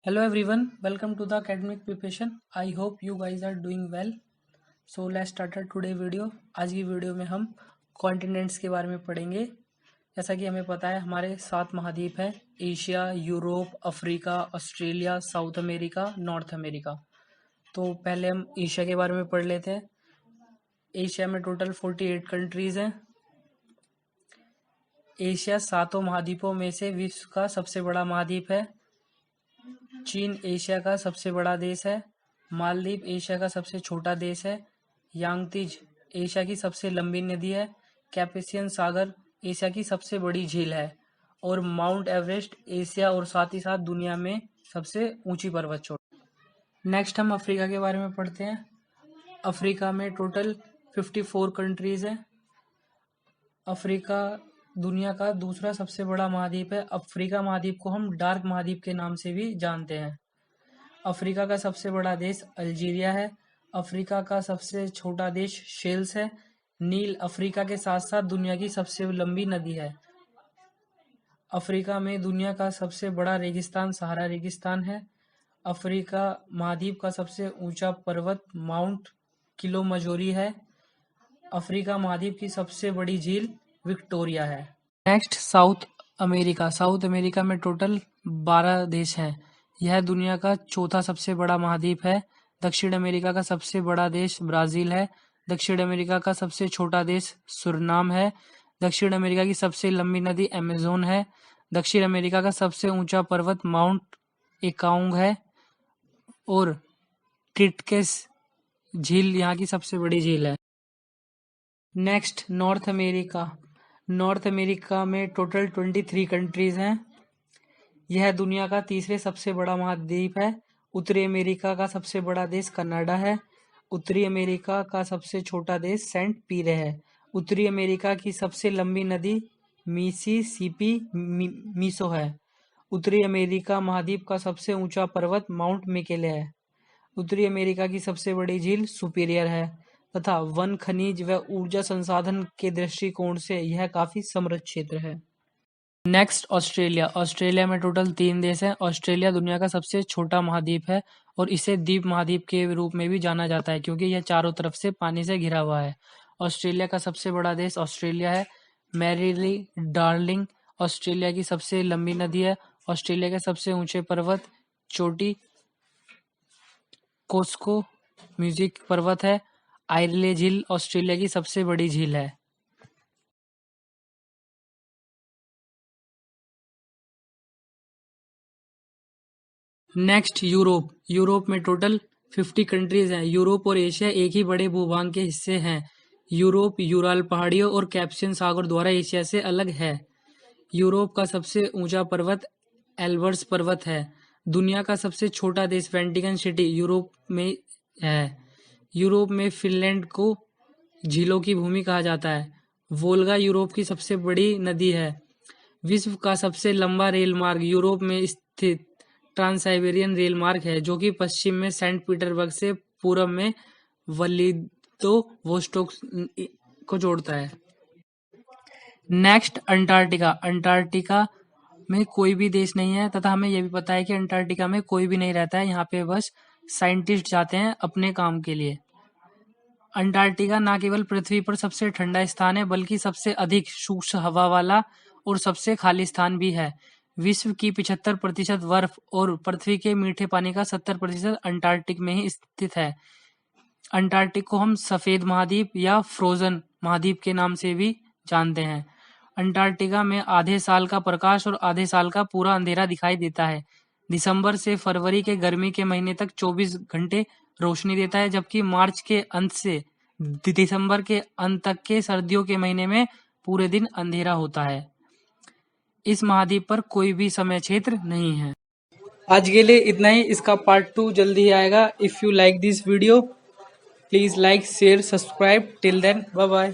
Hello everyone, welcome to the academic preparation. I hope you guys are doing well. So let's start our today video. आज की video में हम continents के बारे में पढ़ेंगे। जैसा कि हमें पता है हमारे 7 महाद्वीप हैं, Asia, Europe, Africa, Australia, south America, north America. तो पहले हम एशिया के बारे में पढ़ लेते हैं। एशिया में टोटल 48 कंट्रीज हैं। एशिया 7 महाद्वीपों में से विश्व का सबसे बड़ा महाद्वीप है। चीन एशिया का सबसे बड़ा देश है। मालदीव एशिया का सबसे छोटा देश है। यांगतीज एशिया की सबसे लंबी नदी है। कैस्पियन सागर एशिया की सबसे बड़ी झील है। और माउंट एवरेस्ट एशिया और साथ ही साथ दुनिया में सबसे ऊंची पर्वत चोटी। नेक्स्ट हम अफ्रीका के बारे में पढ़ते हैं। अफ्रीका में टोटल 54 कंट्रीज हैं। अफ्रीका दुनिया का दूसरा सबसे बड़ा महाद्वीप है। अफ्रीका महाद्वीप को हम डार्क महाद्वीप के नाम से भी जानते हैं। अफ्रीका का सबसे बड़ा देश अल्जीरिया है। अफ्रीका का सबसे छोटा देश शेल्स है। नील अफ्रीका के साथ साथ दुनिया की सबसे लंबी नदी है। अफ्रीका में दुनिया का सबसे बड़ा रेगिस्तान सहारा रेगिस्तान है। अफ्रीका महाद्वीप का सबसे ऊंचा पर्वत माउंट किलिमंजारो है। अफ्रीका महाद्वीप की सबसे बड़ी झील विक्टोरिया है। Next south America. South America में टोटल 12 देश हैं। यह दुनिया का चौथा सबसे बड़ा महाद्वीप है। दक्षिण अमेरिका का सबसे बड़ा देश ब्राजील है। दक्षिण अमेरिका का सबसे छोटा देश सुरनाम है। दक्षिण अमेरिका की सबसे लंबी नदी अमेज़न है। दक्षिण अमेरिका का सबसे ऊंचा पर्वत माउंट एकाउंग है। और टिटकेस झील यहाँ की सबसे बड़ी झील है। Next north America. North America में टोटल 23 कंट्रीज हैं। यह दुनिया का तीसरे सबसे बड़ा महाद्वीप है। उत्तरी अमेरिका का सबसे बड़ा देश कनाडा है। उत्तरी अमेरिका का सबसे छोटा देश सेंट पीरे है। उत्तरी अमेरिका की सबसे लंबी नदी मिसिसिपी मिसो है। उत्तरी अमेरिका महाद्वीप का सबसे ऊंचा पर्वत माउंट मैकिन्ले है। उत्तरी अमेरिका की सबसे बड़ी झील सुपीरियर है तथा वन खनिज व ऊर्जा संसाधन के दृष्टिकोण से यह काफी समृद्ध क्षेत्र है। Next Australia. ऑस्ट्रेलिया में टोटल 3 देश हैं। ऑस्ट्रेलिया दुनिया का सबसे छोटा महाद्वीप है और इसे द्वीप महाद्वीप के रूप में भी जाना जाता है क्योंकि यह चारों तरफ से पानी से घिरा हुआ है। ऑस्ट्रेलिया का सबसे बड़ा देश ऑस्ट्रेलिया है। मैरीली डार्लिंग ऑस्ट्रेलिया की सबसे लंबी नदी है। ऑस्ट्रेलिया के सबसे ऊंचे पर्वत चोटी कोस्को म्यूजिक पर्वत है। आयरले झील ऑस्ट्रेलिया की सबसे बड़ी झील है। Next Europe. यूरोप में टोटल 50 कंट्रीज हैं। यूरोप और एशिया एक ही बड़े भूभाग के हिस्से हैं। यूरोप यूराल पहाड़ियों और कैस्पियन सागर द्वारा एशिया से अलग है। यूरोप का सबसे ऊंचा पर्वत एल्बर्स पर्वत है। दुनिया का सबसे छोटा देश वेटिकन सिटी यूरोप में है। यूरोप में फिनलैंड को झीलों की भूमि कहा जाता है। वोल्गा यूरोप की सबसे बड़ी नदी है। विश्व का सबसे लंबा रेल मार्ग यूरोप में स्थित ट्रांस साइबेरियन रेल मार्ग है जो कि पश्चिम में सेंट पीटर्सबर्ग से पूर्व में व्लादिवोस्तोक को जोड़ता है। Next Antarctica. अंटार्कटिका में कोई भी देश नहीं है तथा हमें यह भी पता है कि अंटार्कटिका में कोई भी नहीं रहता है। यहाँ पे बस साइंटिस्ट जाते हैं अपने काम के लिए। अंटार्कटिका न केवल पृथ्वी पर सबसे ठंडा स्थान है बल्कि सबसे अधिक शुष्क हवा वाला और सबसे खाली स्थान भी है। विश्व की 75% बर्फ और पृथ्वी के मीठे पानी का 70% अंटार्कटिक में ही स्थित है। अंटार्कटिक को हम सफेद महाद्वीप या फ्रोजन महाद्वीप के नाम से भी जानते हैं। अंटार्कटिका में आधे साल का प्रकाश और आधे साल का पूरा अंधेरा दिखाई देता है। दिसंबर से फरवरी के गर्मी के महीने तक 24 घंटे रोशनी देता है जबकि मार्च के अंत से दिसंबर के अंत तक के सर्दियों के महीने में पूरे दिन अंधेरा होता है। इस महाद्वीप पर कोई भी समय क्षेत्र नहीं है। आज के लिए इतना ही। इसका पार्ट 2 जल्दी ही आएगा। If you like this video please like share subscribe. Till then bye bye.